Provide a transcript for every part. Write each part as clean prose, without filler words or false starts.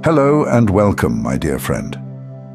Hello and welcome, my dear friend.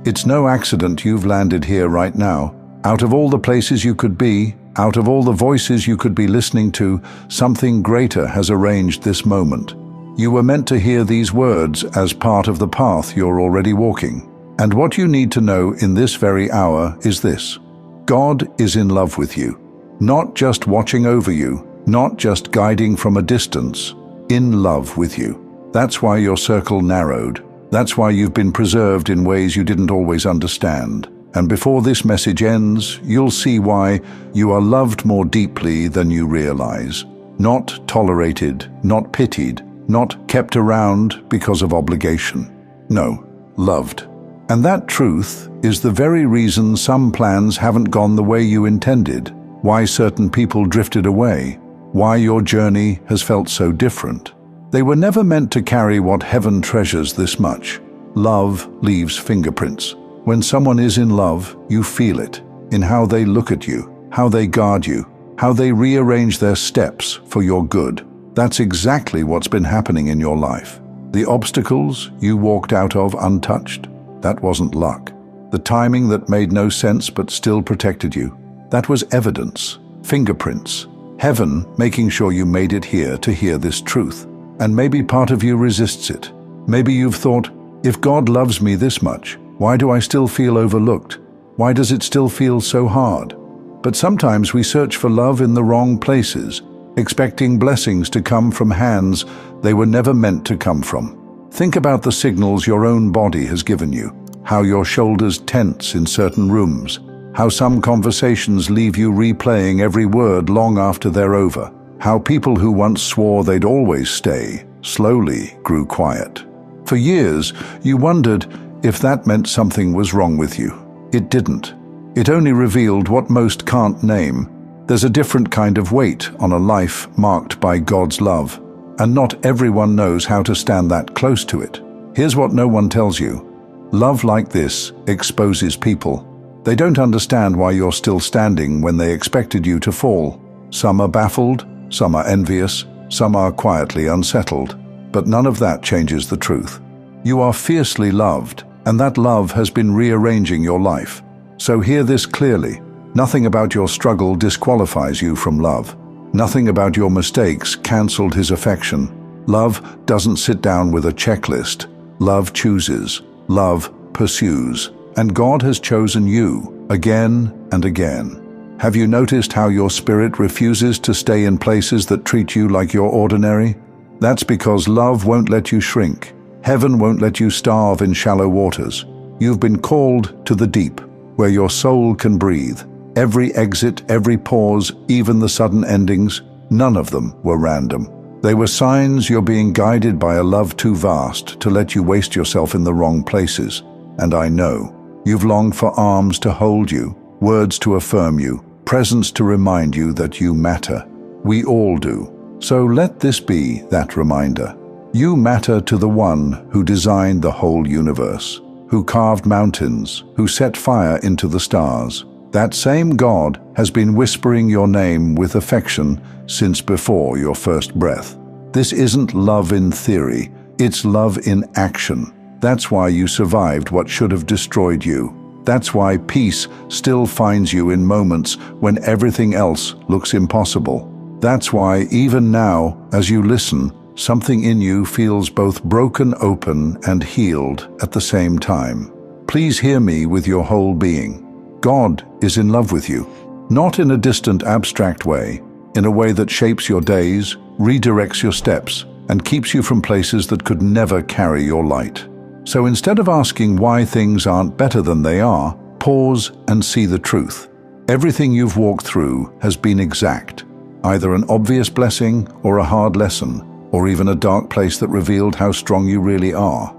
It's no accident you've landed here right now. Out of all the places you could be, out of all the voices you could be listening to, something greater has arranged this moment. You were meant to hear these words as part of the path you're already walking. And what you need to know in this very hour is this: God is in love with you, not just watching over you, not just guiding from a distance, in love with you. That's why your circle narrowed. That's why you've been preserved in ways you didn't always understand. And before this message ends, you'll see why you are loved more deeply than you realize. Not tolerated, not pitied, not kept around because of obligation. No, loved. And that truth is the very reason some plans haven't gone the way you intended, why certain people drifted away, why your journey has felt so different. They were never meant to carry what heaven treasures this much. Love leaves fingerprints. When someone is in love, you feel it, in how they look at you, how they guard you, how they rearrange their steps for your good. That's exactly what's been happening in your life. The obstacles you walked out of untouched, that wasn't luck. The timing that made no sense but still protected you, that was evidence, fingerprints. Heaven making sure you made it here to hear this truth. And maybe part of you resists it. Maybe you've thought, if God loves me this much, why do I still feel overlooked? Why does it still feel so hard? But sometimes we search for love in the wrong places, expecting blessings to come from hands they were never meant to come from. Think about the signals your own body has given you, how your shoulders tense in certain rooms, how some conversations leave you replaying every word long after they're over. How people who once swore they'd always stay slowly grew quiet. For years, you wondered if that meant something was wrong with you. It didn't. It only revealed what most can't name. There's a different kind of weight on a life marked by God's love, and not everyone knows how to stand that close to it. Here's what no one tells you. Love like this exposes people. They don't understand why you're still standing when they expected you to fall. Some are baffled, some are envious, some are quietly unsettled, but none of that changes the truth. You are fiercely loved, and that love has been rearranging your life. So hear this clearly. Nothing about your struggle disqualifies you from love. Nothing about your mistakes canceled his affection. Love doesn't sit down with a checklist. Love chooses. Love pursues. And God has chosen you again and again. Have you noticed how your spirit refuses to stay in places that treat you like you're ordinary? That's because love won't let you shrink. Heaven won't let you starve in shallow waters. You've been called to the deep, where your soul can breathe. Every exit, every pause, even the sudden endings, none of them were random. They were signs you're being guided by a love too vast to let you waste yourself in the wrong places. And I know, you've longed for arms to hold you, words to affirm you, presence to remind you that you matter. We all do. So let this be that reminder. You matter to the one who designed the whole universe, who carved mountains, who set fire into the stars. That same God has been whispering your name with affection since before your first breath. This isn't love in theory, it's love in action. That's why you survived what should have destroyed you. That's why peace still finds you in moments when everything else looks impossible. That's why even now, as you listen, something in you feels both broken open and healed at the same time. Please hear me with your whole being. God is in love with you, not in a distant abstract way, in a way that shapes your days, redirects your steps, and keeps you from places that could never carry your light. So instead of asking why things aren't better than they are, pause and see the truth. Everything you've walked through has been exact, either an obvious blessing or a hard lesson, or even a dark place that revealed how strong you really are.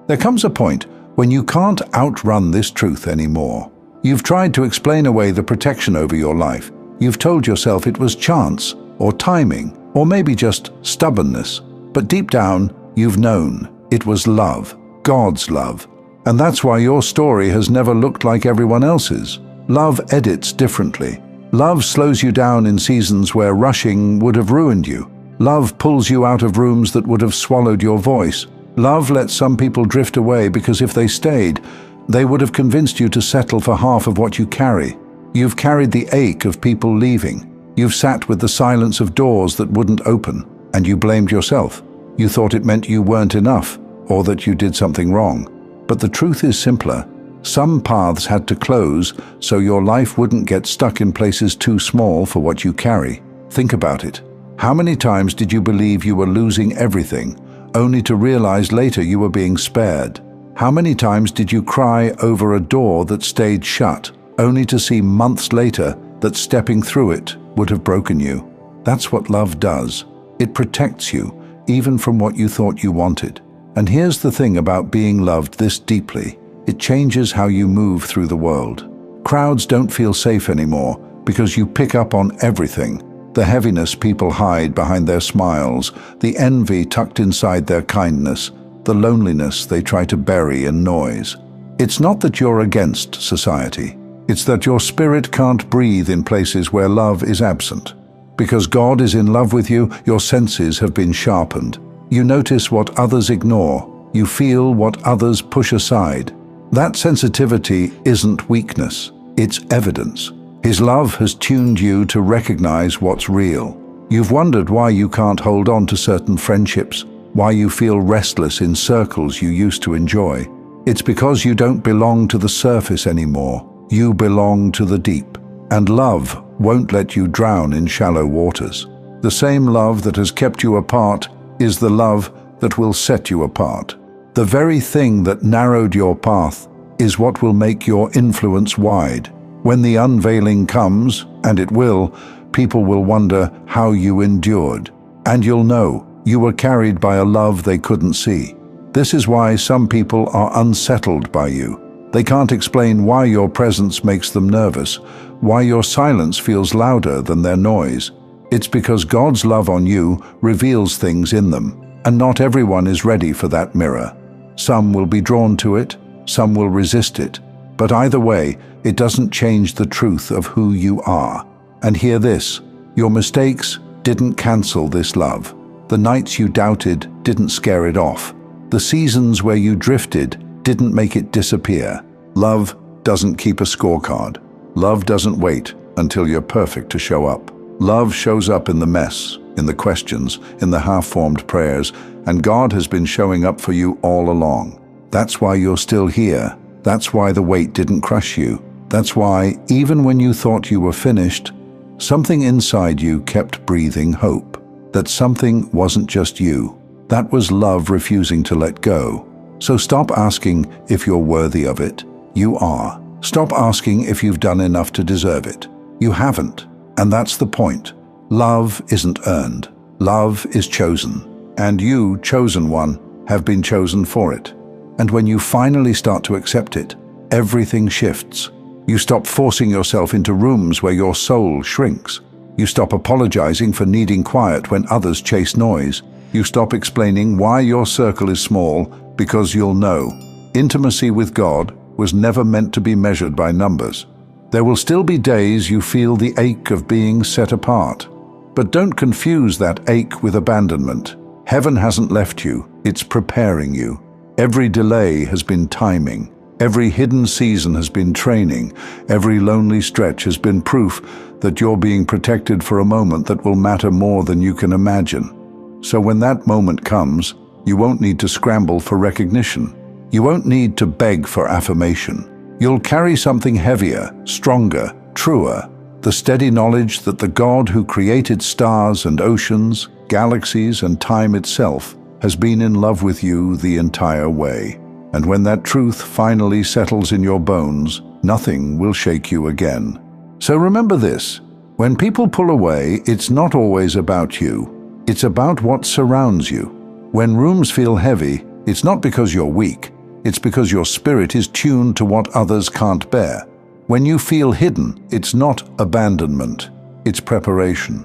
There comes a point when you can't outrun this truth anymore. You've tried to explain away the protection over your life. You've told yourself it was chance, or timing, or maybe just stubbornness. But deep down, you've known it was love. God's love. And that's why your story has never looked like everyone else's. Love edits differently. Love slows you down in seasons where rushing would have ruined you. Love pulls you out of rooms that would have swallowed your voice. Love lets some people drift away because if they stayed, they would have convinced you to settle for half of what you carry. You've carried the ache of people leaving. You've sat with the silence of doors that wouldn't open, and you blamed yourself. You thought it meant you weren't enough, or that you did something wrong. But the truth is simpler. Some paths had to close so your life wouldn't get stuck in places too small for what you carry. Think about it. How many times did you believe you were losing everything, only to realize later you were being spared? How many times did you cry over a door that stayed shut, only to see months later that stepping through it would have broken you? That's what love does. It protects you, even from what you thought you wanted. And here's the thing about being loved this deeply. It changes how you move through the world. Crowds don't feel safe anymore because you pick up on everything. The heaviness people hide behind their smiles, the envy tucked inside their kindness, the loneliness they try to bury in noise. It's not that you're against society. It's that your spirit can't breathe in places where love is absent. Because God is in love with you, your senses have been sharpened. You notice what others ignore. You feel what others push aside. That sensitivity isn't weakness, it's evidence. His love has tuned you to recognize what's real. You've wondered why you can't hold on to certain friendships, why you feel restless in circles you used to enjoy. It's because you don't belong to the surface anymore. You belong to the deep. And love won't let you drown in shallow waters. The same love that has kept you apart is the love that will set you apart. The very thing that narrowed your path is what will make your influence wide. When the unveiling comes, and it will, people will wonder how you endured. And you'll know you were carried by a love they couldn't see. This is why some people are unsettled by you. They can't explain why your presence makes them nervous, why your silence feels louder than their noise. It's because God's love on you reveals things in them, and not everyone is ready for that mirror. Some will be drawn to it, some will resist it, but either way, it doesn't change the truth of who you are. And hear this, your mistakes didn't cancel this love. The nights you doubted didn't scare it off. The seasons where you drifted didn't make it disappear. Love doesn't keep a scorecard. Love doesn't wait until you're perfect to show up. Love shows up in the mess, in the questions, in the half-formed prayers, and God has been showing up for you all along. That's why you're still here. That's why the weight didn't crush you. That's why, even when you thought you were finished, something inside you kept breathing hope. That something wasn't just you. That was love refusing to let go. So stop asking if you're worthy of it. You are. Stop asking if you've done enough to deserve it. You haven't. And that's the point. Love isn't earned. Love is chosen. And you, chosen one, have been chosen for it. And when you finally start to accept it, everything shifts. You stop forcing yourself into rooms where your soul shrinks. You stop apologizing for needing quiet when others chase noise. You stop explaining why your circle is small, because you'll know. Intimacy with God was never meant to be measured by numbers. There will still be days you feel the ache of being set apart. But don't confuse that ache with abandonment. Heaven hasn't left you, it's preparing you. Every delay has been timing. Every hidden season has been training. Every lonely stretch has been proof that you're being protected for a moment that will matter more than you can imagine. So when that moment comes, you won't need to scramble for recognition. You won't need to beg for affirmation. You'll carry something heavier, stronger, truer, the steady knowledge that the God who created stars and oceans, galaxies and time itself has been in love with you the entire way. And when that truth finally settles in your bones, nothing will shake you again. So remember this, when people pull away, it's not always about you. It's about what surrounds you. When rooms feel heavy, it's not because you're weak. It's because your spirit is tuned to what others can't bear. When you feel hidden, it's not abandonment, it's preparation.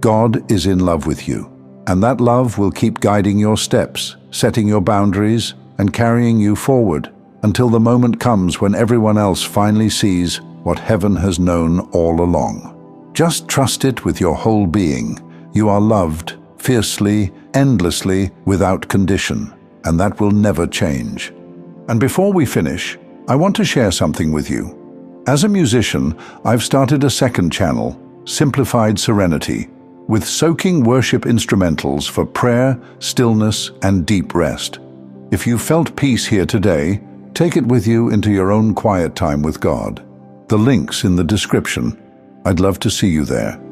God is in love with you, and that love will keep guiding your steps, setting your boundaries, and carrying you forward until the moment comes when everyone else finally sees what heaven has known all along. Just trust it with your whole being. You are loved, fiercely, endlessly, without condition. and that will never change. And before we finish, I want to share something with you. As a musician, I've started a second channel, Simplified Serenity, with soaking worship instrumentals for prayer, stillness, and deep rest. If you felt peace here today, take it with you into your own quiet time with God. The link's in the description. I'd love to see you there.